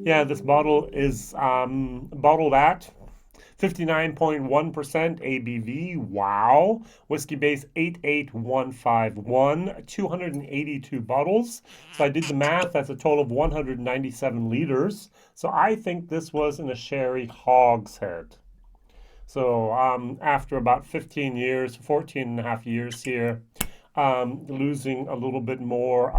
Yeah, this bottle is bottled at 59.1% ABV. Wow. Whiskybase 88151, 282 bottles. So I did the math. That's a total of 197 liters. So I think this was in a sherry hogshead. So after about 15 years, 14 and a half years here, losing a little bit more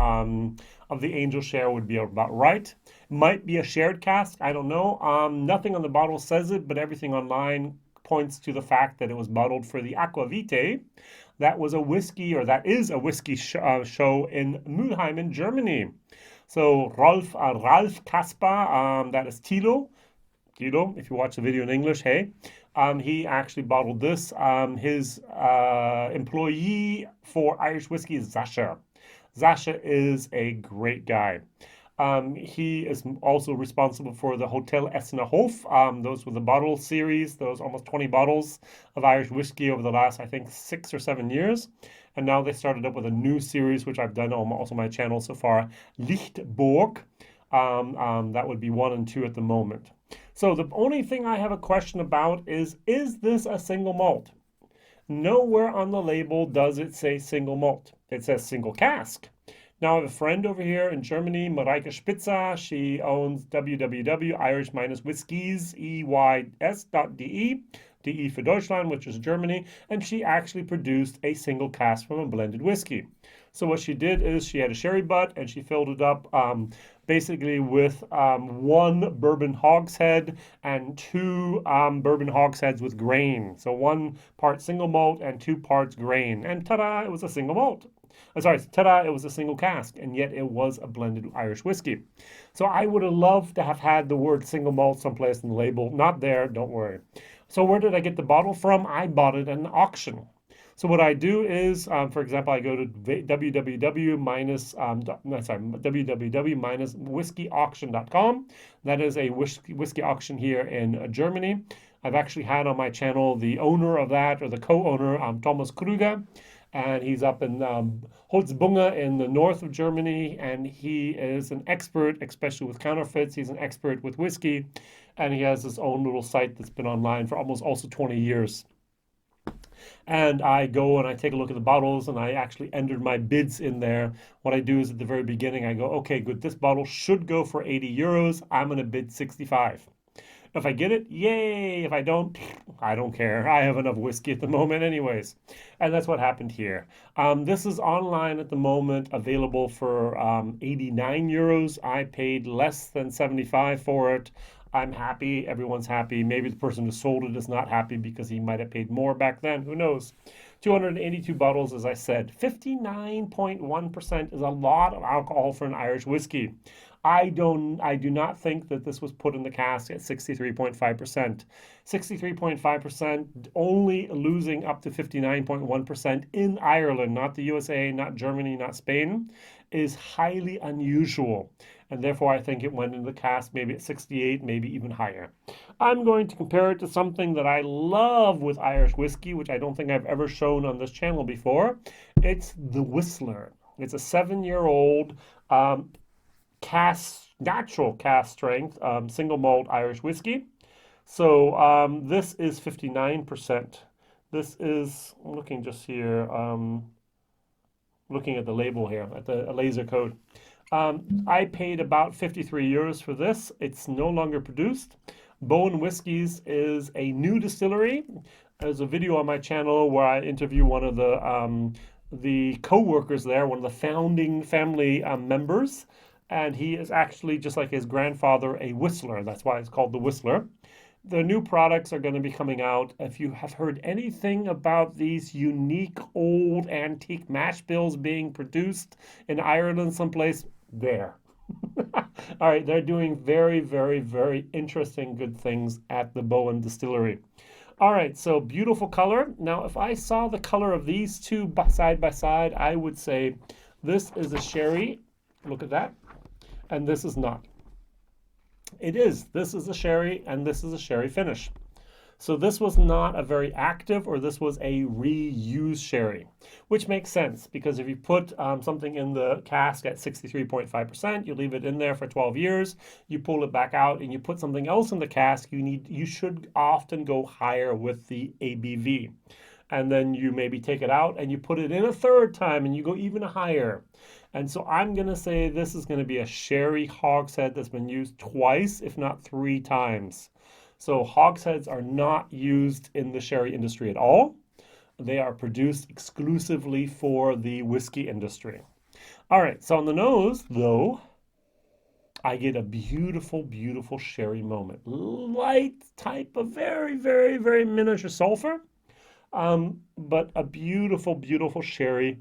of the angel share would be about right. Might be a shared cask, I don't know. Nothing on the bottle says it, but everything online points to the fact that it was bottled for the Aquavitae. That was a whiskey, or that is a whiskey show in Mülheim in Germany. So Ralf Kasper, that is Tilo, if you watch the video in English, hey, he actually bottled this. His employee for Irish whiskey is Sasha. Sasha is a great guy. He is also responsible for the Hotel Essener Hof. Those were the bottle series, those almost 20 bottles of Irish whiskey over the last, I think, 6 or 7 years. And now they started up with a new series, which I've done on also my channel so far, Lichtburg. That would be 1 and 2 at the moment. So the only thing I have a question about is this a single malt? Nowhere on the label does it say single malt. It says single cask. Now I have a friend over here in Germany, Mareike Spitzer. She owns www.irish-whiskies.de. DE for Deutschland, which is Germany, and she actually produced a single cask from a blended whiskey. So what she did is she had a sherry butt and she filled it up basically with 1 bourbon hogshead and 2 bourbon hogsheads with grain. So 1 part single malt and 2 parts grain. And ta-da, it was a single malt. Ta-da, it was a single cask, and yet it was a blended Irish whiskey. So I would have loved to have had the word single malt someplace in the label. Not there, don't worry. So where did I get the bottle from? I bought it at an auction. So what I do is, for example, I go to www.whiskeyauction.com. That is a whiskey auction here in Germany. I've actually had on my channel the owner of that, or the co-owner, Thomas Krüger, and he's up in Holzbunge in the north of Germany, and he is an expert, especially with counterfeits. He's an expert with whiskey, and he has his own little site that's been online for almost also 20 years. And I go and I take a look at the bottles, and I actually entered my bids in there. What I do is at the very beginning, I go, okay, good, this bottle should go for 80 euros. I'm going to bid 65. If I get it, yay. If I don't care. I have enough whiskey at the moment anyways. And that's what happened here. This is online at the moment, available for 89 euros. I paid less than 75 for it. I'm happy. Everyone's happy. Maybe the person who sold it is not happy because he might have paid more back then. Who knows? 282 bottles, as I said. 59.1% is a lot of alcohol for an Irish whiskey. I do not think that this was put in the cask at 63.5%. 63.5%, only losing up to 59.1% in Ireland, not the USA, not Germany, not Spain, is highly unusual. And therefore, I think it went into the cask maybe at 68, maybe even higher. I'm going to compare it to something that I love with Irish whiskey, which I don't think I've ever shown on this channel before. It's the Whistler. It's a 7-year-old natural cask strength single malt Irish whiskey. So this is 59%. This is, I'm looking just here, looking at the label here, at the laser code. I paid about 53 euros for this. It's no longer produced. Bowen Whiskies is a new distillery. There's a video on my channel where I interview one of the co-workers there, one of the founding family members. And he is actually, just like his grandfather, a whistler. That's why it's called the Whistler. The new products are going to be coming out. If you have heard anything about these unique old antique mash bills being produced in Ireland someplace, there. All right, they're doing very, very, very interesting good things at the Bowen Distillery. All right, so beautiful color. Now, if I saw the color of these two side by side, I would say this is a sherry. Look at that. And this is not. It is. This is a sherry, and this is a sherry finish. So this was not a very active, or this was a reused sherry, which makes sense because if you put something in the cask at 63.5%, you leave it in there for 12 years, you pull it back out and you put something else in the cask, you should often go higher with the ABV. And then you maybe take it out and you put it in a third time and you go even higher. And so I'm going to say this is going to be a sherry hogshead that's been used twice, if not three times. So hogsheads are not used in the sherry industry at all. They are produced exclusively for the whiskey industry. All right, so on the nose, though, I get a beautiful, beautiful sherry moment. Light type of very, very, very miniature sulfur, but a beautiful, beautiful sherry.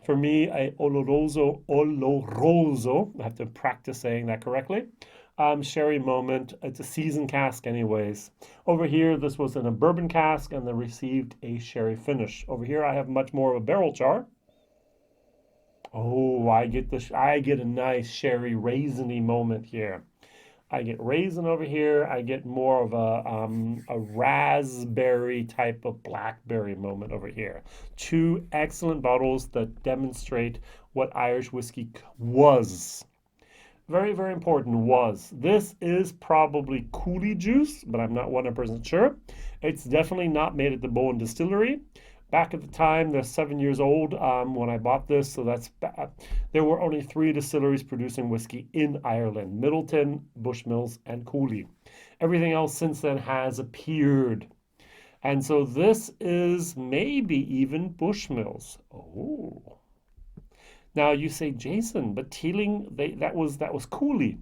For me, a oloroso, I have to practice saying that correctly. Sherry moment. It's a seasoned cask anyways. Over here, this was in a bourbon cask and then received a sherry finish. Over here, I have much more of a barrel char. Oh, I get a nice sherry raisiny moment here. I get raisin over here. I get more of a raspberry type of blackberry moment over here. Two excellent bottles that demonstrate what Irish whiskey was. Very, very important was. This is probably Cooley juice, but I'm not 100% sure. It's definitely not made at the Bowen Distillery. Back at the time, they're 7 years old when I bought this, so there were only 3 distilleries producing whiskey in Ireland: Middleton, Bushmills, and Cooley. Everything else since then has appeared. And so this is maybe even Bushmills. Oh. Now you say, Jason, but Teeling, that was Cooley.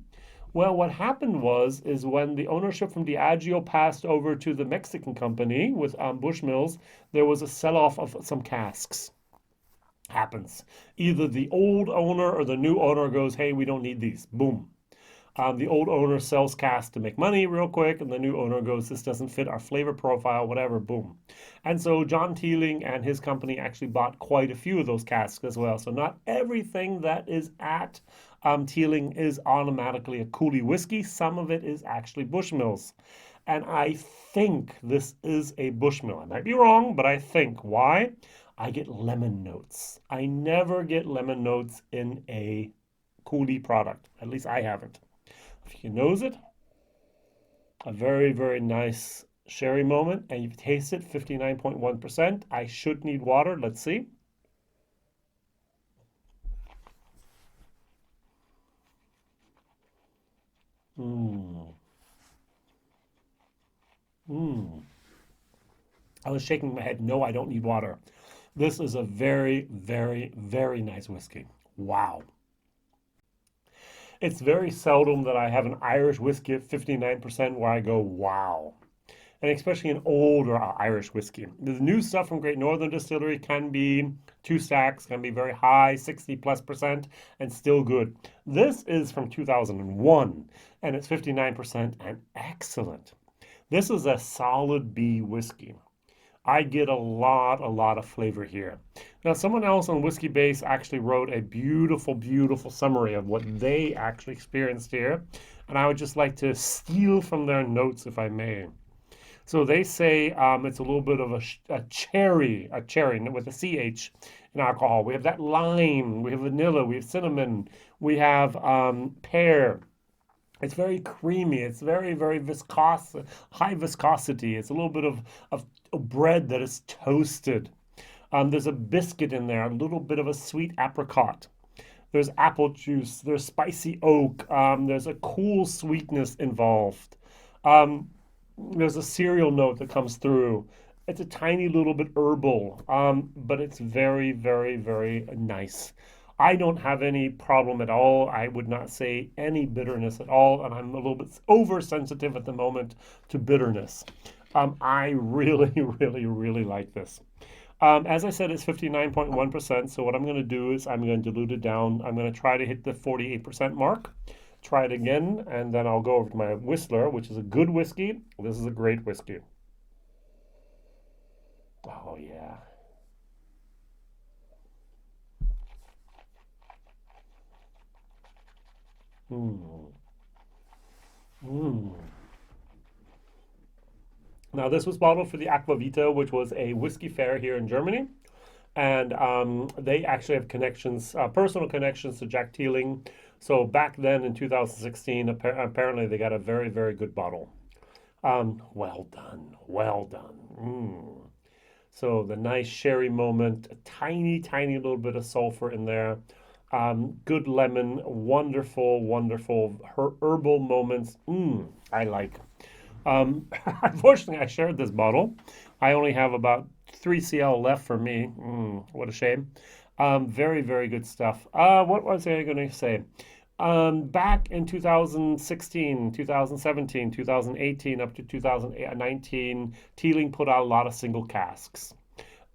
Well, what happened is when the ownership from Diageo passed over to the Mexican company with Bushmills, there was a sell-off of some casks. Happens. Either the old owner or the new owner goes, hey, we don't need these. Boom. The old owner sells casks to make money real quick, and the new owner goes, this doesn't fit our flavor profile, whatever, boom. And so John Teeling and his company actually bought quite a few of those casks as well. So not everything that is at Teeling is automatically a Cooley whiskey. Some of it is actually Bushmills. And I think this is a Bushmill. I might be wrong, but I think. Why? I get lemon notes. I never get lemon notes in a Cooley product. At least I haven't. If you nose it, a very, very nice sherry moment, and you taste it, 59.1%. I should need water. Let's see. Mmm. Mmm. I was shaking my head. No, I don't need water. This is a very, very, very nice whiskey. Wow. It's very seldom that I have an Irish whiskey at 59% where I go, wow. And especially an older Irish whiskey. The new stuff from Great Northern Distillery can be 2 stacks, can be very high, 60+%, and still good. This is from 2001, and it's 59% and excellent. This is a solid B whiskey. I get a lot of flavor here. Now, someone else on Whiskybase actually wrote a beautiful, beautiful summary of what they actually experienced here. And I would just like to steal from their notes, if I may. So they say it's a little bit of a cherry with a CH in alcohol. We have that lime, we have vanilla, we have cinnamon, we have pear. It's very creamy. It's very, very high viscosity. It's a little bit of bread that is toasted. There's a biscuit in there, a little bit of a sweet apricot. There's apple juice. There's spicy oak. There's a cool sweetness involved. There's a cereal note that comes through. It's a tiny little bit herbal, but it's very, very, very nice. I don't have any problem at all. I would not say any bitterness at all, and I'm a little bit oversensitive at the moment to bitterness. I really, really, really like this. As I said, it's 59.1%, so what I'm going to do is I'm going to dilute it down. I'm going to try to hit the 48% mark. Try it again, and then I'll go over to my Whistler, which is a good whiskey. This is a great whiskey. Oh, yeah. Mm. Mm. Now, this was bottled for the Aquavitae, which was a whiskey fair here in Germany. And they actually have connections, personal connections to Jack Teeling. So back then in 2016, apparently they got a very, very good bottle. Well done, well done. So the nice sherry moment, a tiny, tiny little bit of sulfur in there. Good lemon, wonderful, wonderful herbal moments. I like. Unfortunately, I shared this bottle. I only have about 3 cl left for me. What a shame. Very, very good stuff. What was I going to say? Back in 2016, 2017, 2018, up to 2019, Teeling put out a lot of single casks.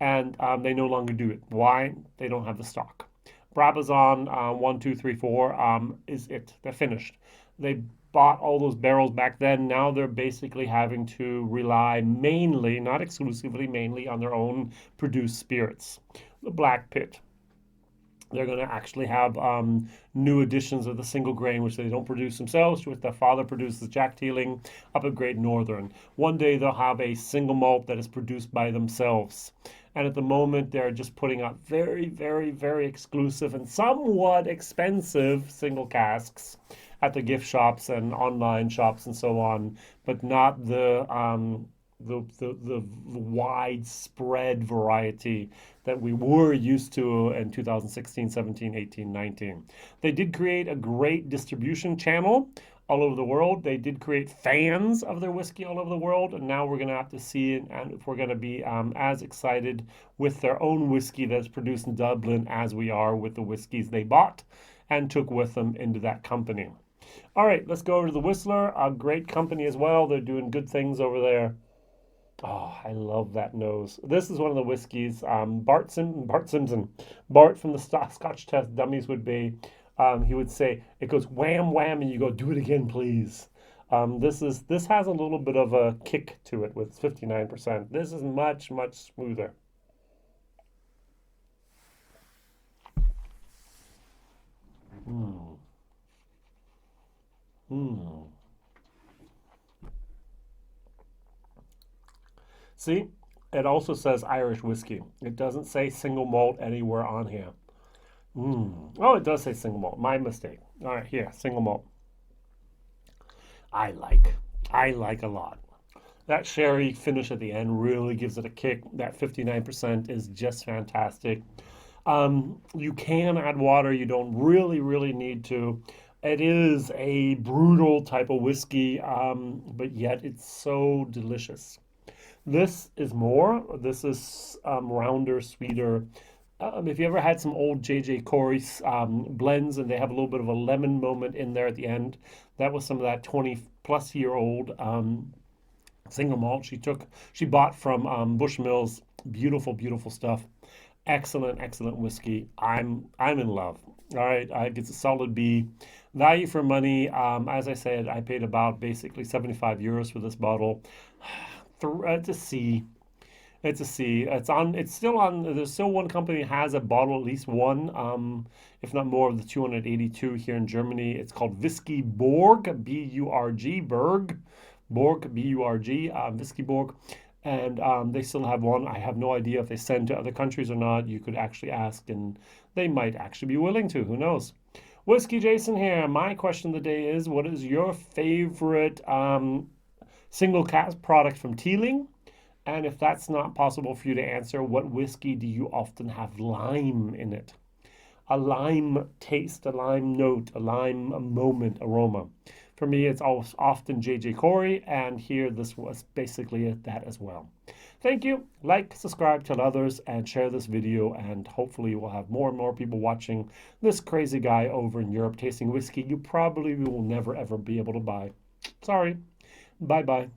And they no longer do it. Why? They don't have the stock. Brabazon 1, 2, 3, 4 is it. They're finished. They bought all those barrels back then. Now they're basically having to rely mainly, not exclusively, mainly on their own produced spirits. The Black Pit. They're going to actually have new editions of the single grain, which they don't produce themselves, which their father produces, Jack Teeling, up at Great Northern. One day they'll have a single malt that is produced by themselves. And at the moment, they're just putting out very, very, very exclusive and somewhat expensive single casks at the gift shops and online shops and so on, but not the widespread variety that we were used to in 2016, 17, 18, 19. They did create a great distribution channel all over the world. They did create fans of their whiskey all over the world, and now we're going to have to see and if we're going to be as excited with their own whiskey that's produced in Dublin as we are with the whiskeys they bought and took with them into that company. All right, let's go over to the Whistler, a great company as well. They're doing good things over there. Oh, I love that nose. This is one of the whiskeys. Bart Simpson. Bart from the Scotch Test Dummies would be, he would say, it goes wham, wham, and you go, do it again, please. This has a little bit of a kick to it with 59%. This is much, much smoother. See, it also says Irish whiskey. It doesn't say single malt anywhere on here. Oh, it does say single malt. My mistake. All right, here, single malt. I like a lot. That sherry finish at the end really gives it a kick. That 59% is just fantastic. You can add water. You don't really need to. It is a brutal type of whiskey, but yet it's so delicious. This is more. This is rounder, sweeter. If you ever had some old J.J. Corey's blends and they have a little bit of a lemon moment in there at the end, that was some of that 20-plus-year-old single malt she bought from Bushmills. Beautiful, beautiful stuff. Excellent whiskey. I'm in love. All right, it's a solid B. Value for money. As I said, I paid about basically 75 euros for this bottle. It's a C. It's a C. It's still on. There's still one company that has a bottle, at least one, if not more, of the 282 here in Germany. It's called Whiskey Borg, B-U-R-G, Berg, Borg, B-U-R-G, Whiskey Borg. And they still have one. I have no idea if they send to other countries or not. You could actually ask, and they might actually be willing to. Who knows? Whiskey Jason here. My question of the day is, what is your favorite single cask product from Teeling? And if that's not possible for you to answer, what whiskey do you often have lime in it? A lime taste, a lime note, a lime moment, aroma. For me, it's often J.J. Corey, and here this was basically that as well. Thank you. Like, subscribe, tell others, and share this video, and hopefully we'll have more and more people watching this crazy guy over in Europe tasting whiskey you probably will never, ever be able to buy. Sorry. Bye-bye.